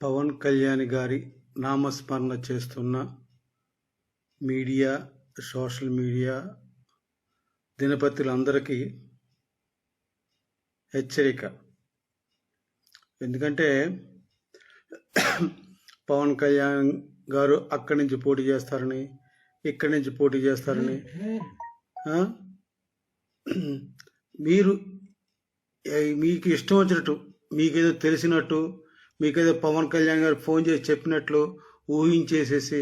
పవన్ కళ్యాణ్ గారి నామస్మరణ చేస్తున్న మీడియా, సోషల్ మీడియా దినపత్రులందరికీ హెచ్చరిక. ఎందుకంటే పవన్ కళ్యాణ్ గారు అక్కడి నుంచి పోటీ చేస్తారని, ఇక్కడి నుంచి పోటీ చేస్తారని మీరు మీకు ఇష్టం వచ్చినట్టు, మీకేదో తెలిసినట్టు, మీకేదో పవన్ కళ్యాణ్ గారు ఫోన్ చేసి చెప్పినట్లు ఊహించేసేసి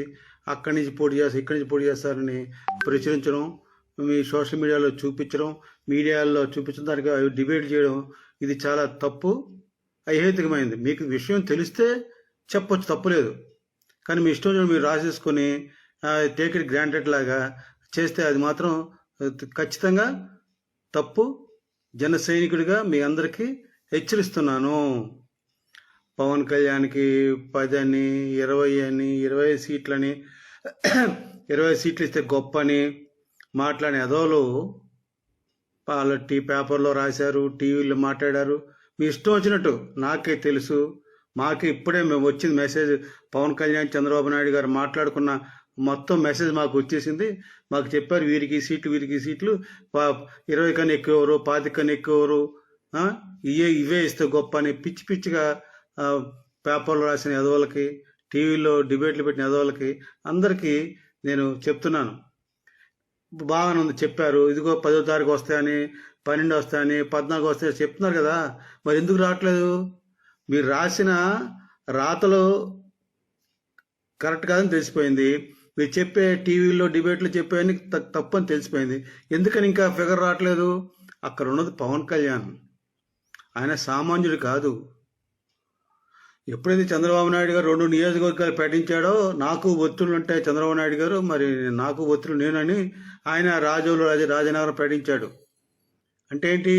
అక్కడి నుంచి పోటీ చేస్తారు, ఇక్కడి నుంచి పోటీ చేస్తారని ప్రచురించడం, మీ సోషల్ మీడియాలో చూపించడం, మీడియాలో చూపించడం, దానికి డిబేట్ చేయడం, ఇది చాలా తప్పు, అహేతుకమైంది. మీకు విషయం తెలిస్తే చెప్పొచ్చు, తప్పులేదు. కానీ మీ ఇష్టం మీరు రాసేసుకొని టేక్ ఇట్ గ్రాంటెడ్ లాగా చేస్తే అది మాత్రం ఖచ్చితంగా తప్పు. జన సైనికుడిగా మీ అందరికీ హెచ్చరిస్తున్నాను. పవన్ కళ్యాణ్కి 10 అని, 20 అని, 20 సీట్లని, 20 సీట్లు ఇస్తే గొప్ప అని మాట్లాడే ఎదవలు వాళ్ళ పేపర్లో రాశారు, టీవీలో మాట్లాడారు, మీ ఇష్టం వచ్చినట్టు. నాకే తెలుసు, మాకు ఇప్పుడే మేము వచ్చింది మెసేజ్. పవన్ కళ్యాణ్, చంద్రబాబు నాయుడు గారు మాట్లాడుకున్న మొత్తం మెసేజ్ మాకు వచ్చేసింది. మాకు చెప్పారు వీరికి సీట్లు, వీరికి సీట్లు, 20 కన్నా ఎక్కువరు, 25 కన్నా ఎక్కువరు, ఇవే ఇస్తే గొప్ప అని పిచ్చి పిచ్చిగా పేపర్లు రాసిన ఎదవలకి, టీవీలో డిబేట్లు పెట్టిన ఎదవలకి అందరికీ నేను చెప్తున్నాను. బాగానే ఉంది, చెప్పారు. ఇదిగో 10వ తారీఖు వస్తాయని, 12 వస్తాయని, 14 వస్తాయని చెప్తున్నారు కదా, మరి ఎందుకు రావట్లేదు? మీరు రాసిన రాతలు కరెక్ట్ కాదని తెలిసిపోయింది. మీరు చెప్పే టీవీలో డిబేట్లు చెప్పేవని తప్పని తెలిసిపోయింది. ఎందుకని ఇంకా ఫిగర్ రావట్లేదు? అక్కడ ఉన్నది పవన్ కళ్యాణ్, ఆయన సామాన్యుడు కాదు. ఎప్పుడైతే చంద్రబాబు నాయుడు గారు 2 నియోజకవర్గాలు ప్రకటించాడో, నాకు ఒత్తులు ఉంటాయి చంద్రబాబు నాయుడు గారు, మరి నాకు ఒత్తులు నేనని ఆయన రాజనగరం ప్రకటించాడు. అంటే ఏంటి?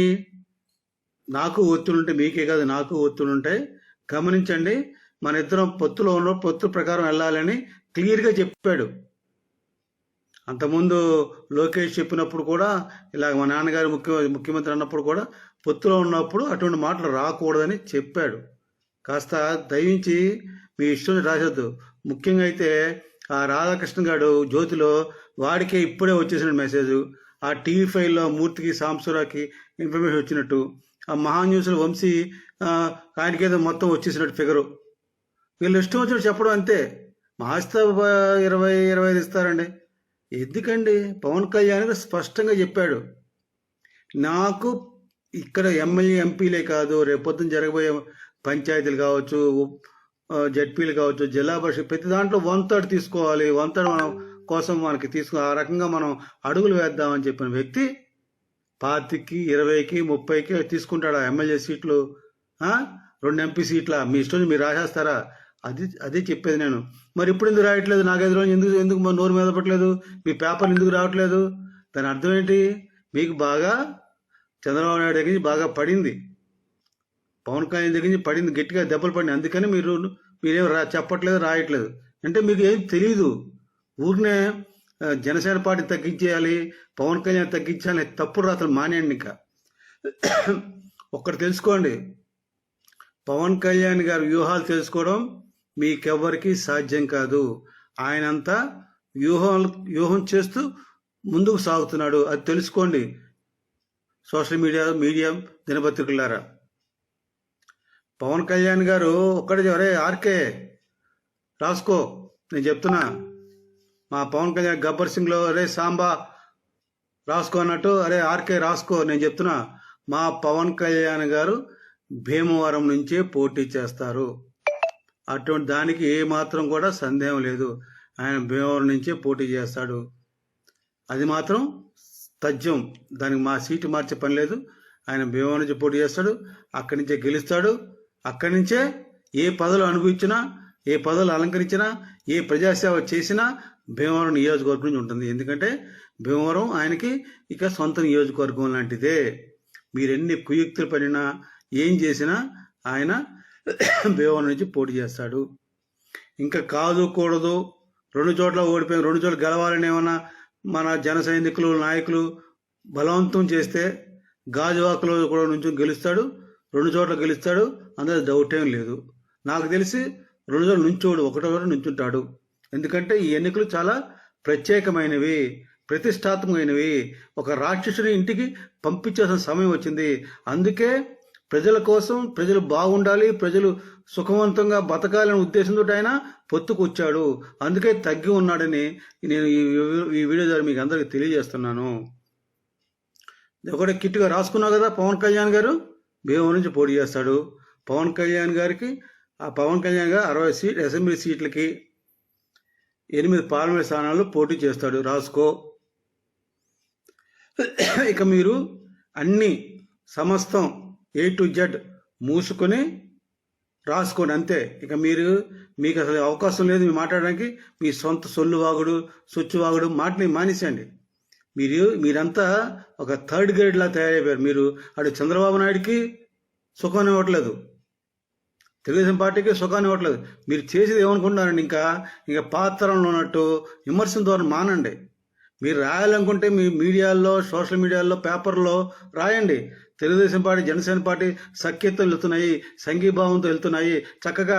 నాకు ఒత్తులు ఉంటాయి, మీకే కాదు నాకు ఒత్తులు ఉంటాయి, గమనించండి, మన ఇద్దరం పొత్తులో ఉన్న పొత్తు ప్రకారం వెళ్ళాలని క్లియర్గా చెప్పాడు. అంతకుముందు లోకేష్ చెప్పినప్పుడు కూడా, ఇలా మా నాన్నగారు ముఖ్యమంత్రి అన్నప్పుడు కూడా పొత్తులో ఉన్నప్పుడు అటువంటి మాటలు రాకూడదని చెప్పాడు. కాస్త దయించి మీ ఇష్టం రాసొద్దు. ముఖ్యంగా అయితే ఆ రాధాకృష్ణ గారు జ్యోతిలో వాడికే ఇప్పుడే వచ్చేసిన మెసేజ్, ఆ టీవీ ఫైల్లో మూర్తికి, సాంబశివరావుకి ఇన్ఫర్మేషన్ వచ్చినట్టు, ఆ మహాన్యూస్లో వంశీ ఆయనకేదో మొత్తం వచ్చేసినట్టు ఫిగరు. వీళ్ళు ఇష్టం వచ్చినట్టు చెప్పడం అంతే. మాస్తా 20-25 ఇస్తారండి. ఎందుకండి? పవన్ కళ్యాణ్ స్పష్టంగా చెప్పాడు, నాకు ఇక్కడ ఎమ్మెల్యే ఎంపీలే కాదు, రేపొద్దున జరగబోయే పంచాయతీలు కావచ్చు, జడ్పీలు కావచ్చు, జిల్లా పరిషత్, ప్రతి దాంట్లో 1/3 తీసుకోవాలి, 1/3 మనం కోసం మనకి ఆ రకంగా మనం అడుగులు వేద్దామని చెప్పిన వ్యక్తి 25కి, 20కి, 30కి తీసుకుంటాడా ఎమ్మెల్యే సీట్లు? 2 ఎంపీ సీట్ల మీ ఇష్టం మీరు రాసేస్తారా? అదే చెప్పేది నేను. మరి ఇప్పుడు ఎందుకు రాయట్లేదు? నాగేంద్ర ఎందుకు నోరు మీద పట్టలేదు? మీ పేపర్లు ఎందుకు రావట్లేదు? దాని అర్థం ఏంటి? మీకు బాగా చంద్రబాబు నాయుడు దగ్గర నుంచి బాగా పడింది, పవన్ కళ్యాణ్ దగ్గర నుంచి పడింది, గట్టిగా దెబ్బలు పడింది. అందుకని మీరేం చెప్పట్లేదు, రాయట్లేదు. అంటే మీకు ఏం తెలీదు. ఊరినే జనసేన పార్టీ తగ్గించేయాలి, పవన్ కళ్యాణ్ తగ్గించాలి, తప్పుడు రాతలు మానేయండి. ఇంకా ఒక్కటి తెలుసుకోండి, పవన్ కళ్యాణ్ గారి వ్యూహాలు తెలుసుకోవడం మీకెవ్వరికి సాధ్యం కాదు. ఆయనంతా వ్యూహం చేస్తూ ముందుకు సాగుతున్నాడు, అది తెలుసుకోండి. సోషల్ మీడియా దినపత్రికలారా, పవన్ కళ్యాణ్ గారు ఒక్కడే అరే ఆర్కే రాసుకో, నేను చెప్తున్నా. మా పవన్ కళ్యాణ్ గబ్బర్ సింగ్లో అరే సాంబా రాసుకో అన్నట్టు, అరే ఆర్కే రాసుకో, నేను చెప్తున్నా. మా పవన్ కళ్యాణ్ గారు భీమవరం నుంచే పోటీ చేస్తారు. అటువంటి దానికి ఏ మాత్రం కూడా సందేహం లేదు. ఆయన భీమవరం నుంచే పోటీ చేస్తాడు, అది మాత్రం తథ్యం. దానికి మా సీటు మార్చే పని లేదు. ఆయన భీమవరం నుంచి పోటీ చేస్తాడు, అక్కడి నుంచే గెలుస్తాడు. అక్కడి నుంచే ఏ పదవులు అనుభవించినా, ఏ పదవులు అలంకరించినా, ఏ ప్రజాసేవ చేసినా భీమవరం నియోజకవర్గం నుంచి ఉంటుంది. ఎందుకంటే భీమవరం ఆయనకి ఇక సొంత నియోజకవర్గం లాంటిదే. మీరెన్ని కుయుక్తులు పడినా, ఏం చేసినా ఆయన భీమవరం నుంచి పోటీ చేస్తాడు. ఇంకా కాదు కూడదు, 2 చోట్ల ఓడిపోయి 2 చోట్ల గెలవాలని ఏమన్నా మన జన సైనికులు, నాయకులు బలవంతం చేస్తే గాజువాకలో కూడా నుంచి గెలుస్తాడు, 2 చోట్ల గెలుస్తాడు, అందులో డౌట్ ఏం లేదు. నాకు తెలిసి రెండు సార్లు నుంచోడు, ఒకటో సారి నుంచుంటాడు. ఎందుకంటే ఈ ఎన్నికలు చాలా ప్రత్యేకమైనవి, ప్రతిష్టాత్మకమైనవి. ఒక రాక్షసుని ఇంటికి పంపించాల్సిన సమయం వచ్చింది. అందుకే ప్రజల కోసం, ప్రజలు బాగుండాలి, ప్రజలు సుఖవంతంగా బతకాలనే ఉద్దేశంతో ఆయన పొత్తుకొచ్చాడు. అందుకే తగ్గి ఉన్నాడని నేను ఈ వీడియో ద్వారా మీకు అందరికీ తెలియజేస్తున్నాను. ఒకటి కిట్గా రాసుకున్నావు కదా, పవన్ కళ్యాణ్ గారు భీమవరం నుంచి పోటీ చేస్తాడు. పవన్ కళ్యాణ్ గారు 60 అసెంబ్లీ సీట్లకి 8 పార్లమెంట్ స్థానాల్లో పోటీ చేస్తాడు, రాసుకో. ఇక మీరు అన్ని సమస్తం A to Z మూసుకొని రాసుకోండి, అంతే. ఇక మీకు అసలు అవకాశం లేదు మీరు మాట్లాడడానికి. మీ సొంత సొచ్చు వాగుడు మాటని మానేసండి. మీరంతా ఒక థర్డ్ గ్రేడ్ లా తయారైపోయారు. మీరు అటు చంద్రబాబు నాయుడికి సుఖాన్ని ఇవ్వట్లేదు, తెలుగుదేశం పార్టీకి సుఖాన్ని ఇవ్వట్లేదు. మీరు చేసేది ఏమనుకుంటున్నారండి? ఇంకా పాత్రలో ఉన్నట్టు విమర్శన ద్వారా మానండి. మీరు రాయాలనుకుంటే మీ మీడియాల్లో, సోషల్ మీడియాల్లో, పేపర్లో రాయండి. తెలుగుదేశం పార్టీ, జనసేన పార్టీ సఖ్యతతో వెళ్తున్నాయి, సంఘీభావంతో వెళ్తున్నాయి, చక్కగా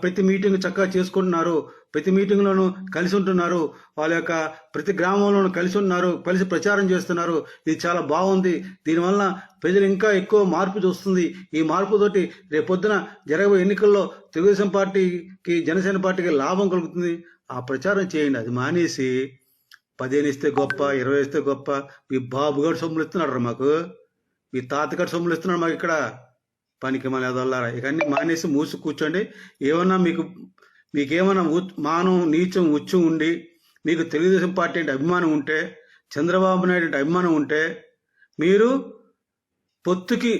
ప్రతి మీటింగ్ చక్కగా చేసుకుంటున్నారు, ప్రతి మీటింగ్లోనూ కలిసి ఉంటున్నారు, వాళ్ళ యొక్క ప్రతి గ్రామంలోనూ కలిసి ఉన్నారు, కలిసి ప్రచారం చేస్తున్నారు. ఇది చాలా బాగుంది. దీనివల్ల ప్రజలు ఇంకా ఎక్కువ మార్పు చూస్తుంది. ఈ మార్పుతోటి రేపొద్దున జరగబోయే ఎన్నికల్లో తెలుగుదేశం పార్టీకి, జనసేన పార్టీకి లాభం కలుగుతుంది. ఆ ప్రచారం చేయండి. అది మానేసి 15 ఇస్తే గొప్ప, 20 ఇస్తే గొప్ప, మీ బాబుగారు సొమ్ములు ఇస్తున్నాడు మాకు, మీ తాతగారు సొమ్ములు ఇస్తున్నాడు మాకు ఇక్కడ, పనికి మన ఎదల్లారా. ఇక అన్ని మానేసి మూసి కూర్చోండి. ఏమన్నా మీకేమన్నా మానం, నీచం, ఉచ్చు ఉండి మీకు తెలుగుదేశం పార్టీ అంటే అభిమానం ఉంటే, చంద్రబాబు నాయుడు అంటే అభిమానం ఉంటే, మీరు పొత్తుకి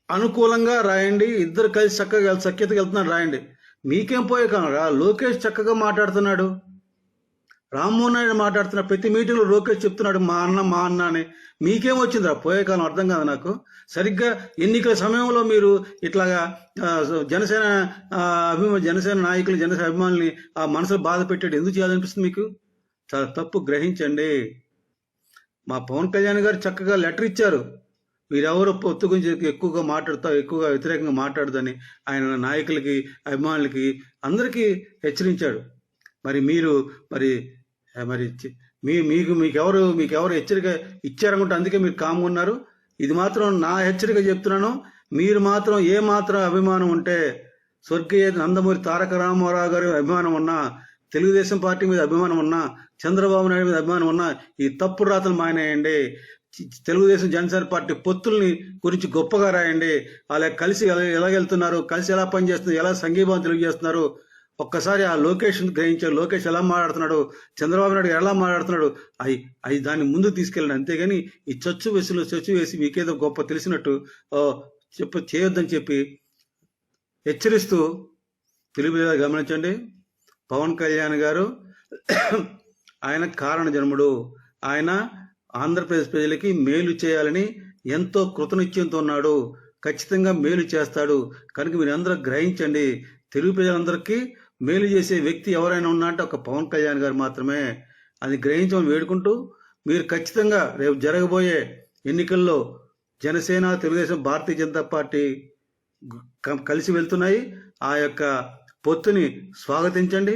అనుకూలంగా రాయండి. ఇద్దరు కలిసి చక్కగా సఖ్యతగా వెళ్తున్నారు రాయండి. మీకేం పోయే కానరా? లోకేష్ చక్కగా మాట్లాడుతున్నాడు, రామ్మోహన్ నాయుడు మాట్లాడుతున్న ప్రతి మీటింగ్లో లోకేష్ చెప్తున్నాడు మా అన్న అని. మీకేం వచ్చిందిరా పోయే కాలం? అర్థం కాదు నాకు. సరిగ్గా ఎన్నికల సమయంలో మీరు ఇట్లాగా జనసేన నాయకులు, జనసేన అభిమానుల్ని ఆ మనసులో బాధ పెట్టేది ఎందుకు చేయాలనిపిస్తుంది మీకు? చాలా తప్పు, గ్రహించండి. మా పవన్ కళ్యాణ్ గారు చక్కగా లెటర్ ఇచ్చారు, మీరెవరో పొత్తు గురించి ఎక్కువగా వ్యతిరేకంగా మాట్లాడదని ఆయన నాయకులకి, అభిమానులకి అందరికీ హెచ్చరించాడు. మీకెవరు హెచ్చరిక ఇచ్చారనుకుంటే అందుకే మీరు కామ్గా ఉన్నారు. ఇది మాత్రం నా హెచ్చరిక చెప్తున్నాను. మీరు మాత్రం ఏమాత్రం అభిమానం ఉంటే, స్వర్గీయ నందమూరి తారక రామారావు గారి అభిమానం ఉన్నా, తెలుగుదేశం పార్టీ మీద అభిమానం ఉన్నా, చంద్రబాబు నాయుడు మీద అభిమానం ఉన్నా, ఈ తప్పుడు రాతలు మానేయండి. తెలుగుదేశం, జనసేన పార్టీ పొత్తుల్ని గురించి గొప్పగా రాయండి. అలా కలిసి ఎలా వెళ్తున్నారు, కలిసి ఎలా పనిచేస్తున్నారు, ఎలా సంఘీభావం తెలియజేస్తున్నారు. ఒక్కసారి ఆ లోకేష్ గ్రహించారు. లోకేష్ ఎలా మాట్లాడుతున్నాడు, చంద్రబాబు నాయుడు ఎలా మాట్లాడుతున్నాడు, అవి దాన్ని ముందుకు తీసుకెళ్ళండి. అంతేగాని ఈ చచ్చు వేసి మీకేదో గొప్ప తెలిసినట్టు చేయొద్దని చెప్పి హెచ్చరిస్తూ తెలుగు గమనించండి. పవన్ కళ్యాణ్ గారు ఆయన కారణ జన్ముడు. ఆయన ఆంధ్రప్రదేశ్ ప్రజలకి మేలు చేయాలని ఎంతో కృతనిశ్చయంతో ఉన్నాడు. ఖచ్చితంగా మేలు చేస్తాడు. కనుక మీరందరూ గ్రహించండి. తెలుగు ప్రజలందరికీ మేలు చేసే వ్యక్తి ఎవరైనా ఉన్నా అంటే ఒక పవన్ కళ్యాణ్ గారు మాత్రమే. అది గ్రహించమని వేడుకుంటూ, మీరు ఖచ్చితంగా రేపు జరగబోయే ఎన్నికల్లో జనసేన, తెలుగుదేశం, భారతీయ జనతా పార్టీ కలిసి వెళ్తున్నాయి. ఆ యొక్క పొత్తుని స్వాగతించండి.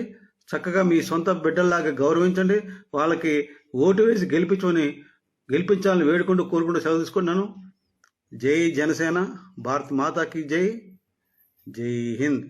చక్కగా మీ సొంత బిడ్డల్లాగా గౌరవించండి. వాళ్ళకి ఓటు వేసి గెలిపించాలని వేడుకుంటూ, కోరుకుంటూ సెలవు తీసుకుంటున్నాను. జై జనసేన, భారత్ మాతాకి జై, జై హింద్.